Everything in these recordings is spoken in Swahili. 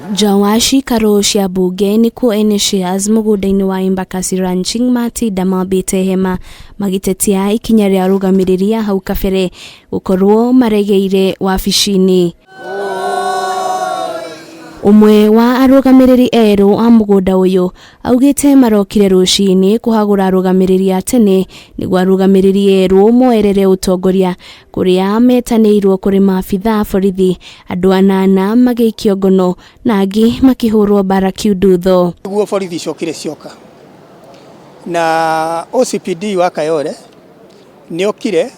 Jawashi karo cia mbunge ni kuona shares mugunda-ini wa Embakasi Ranching matinda mambite hema magitetia ikinya ria arugamiriri hau kabere gukorwo maregeire wabici-ini. Umwe wa arugamiriri eru a mugunda uyu augite marokire rucini kuhagura arugamiriri atene niguo arugamiriri eru moerere utongoria kuria metanirwo kuri maabitha borithi andu 8 magikio ngono na angi makihurwo mbara kiundutho. Niguo borithi cokire cioka na OCPD wa Kayore ni okire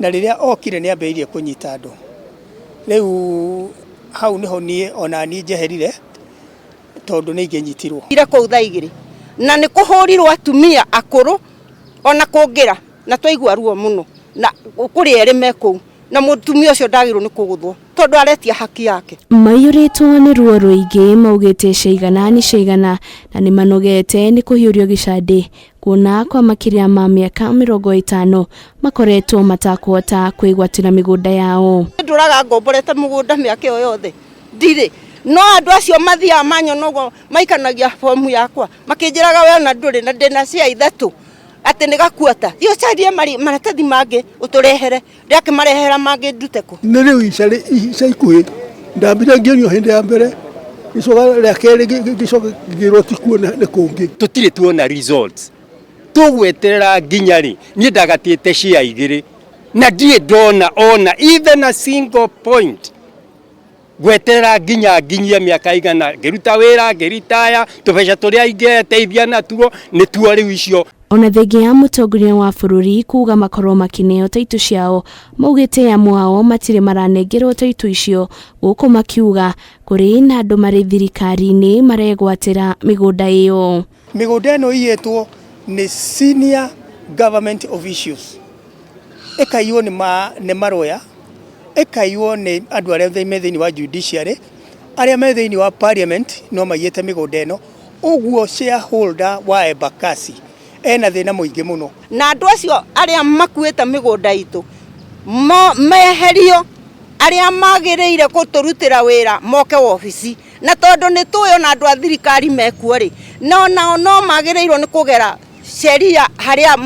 na riria okire ni ambeirie kunyita andu. Riu hau niho nie ona ni njeherire tondu ni ingenyitirwo ira ku thaa 2 na ni kuhurirwo atumia akuru ona kungira na twaigua ruo muno na kuri ere meku na mutumia ucio ndagirwo ni kuguthwo tondu aretia haki yake. Maiyuritwo ni ruo ruingi maugite ciigana ni ciigana na ni manogete ni kuhiurio gicande kuona kwa makiria ma miaka 50 makoretwo matakuhota kwigwatira migunda yao. Nduraga ngomborete mugunda miaka iyo yothe ndire no andu acio mathia manyo nogo maikanagia fomu yakwa makinjiraga we na nduri na ndina cia ithatu ati ni gakuota dio carie maratathi mange uturehere ndake marehera mange nduteku ni riu icai ndambira ngionio hindi ya mbere icoga ria keri gicoga giroti kuona ni kungi tutire tuona results tugweterera nginyari ni ndagatite cia igiri na ndie ndona ona even a single point gweterera nginyia miaka igana ngiruta wira ngiritaya tubeca turia ingeteithia natuo ni tuo riu icio. Ona thenge ya mutongoria wa bururi kuga makorwo makineo taitu ciao maugite amwe ao matire maranengerwo taitu icio guku makiuga kuri na andu mari thirikari-ini maregwatira migunda iyo. Migunda ino iyetwo ni senior government officials ekaiyo ni maroya ekaiyo ni andu aria theimethi wa judiciary aria methi wa parliament no mayete migunda ino uguo shareholder wa Embakasi ena thina muingi muno na andu acio aria makuite migunda itu meherio aria magiriire kuturutira wira moke ofici na tondu ni tuyo na andu a thirikari mekuori no magiriirwo ni kugera sheria haria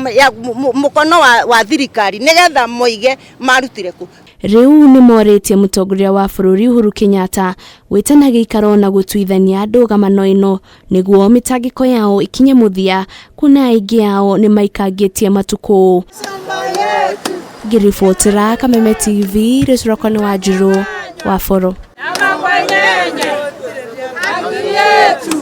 mukono wa thirikari nigetha moige marutire ku. Riu ni moretie mutongoria wa bururi Uhuru Kenyatta witana giikaro na gutuithania andu gamano ino niguo mitangiko yao ikinye muthia kuna aingi yao ni maikangitie matuku. Girifotera Kameme TV Resrokoni wa Jiro wa Foro.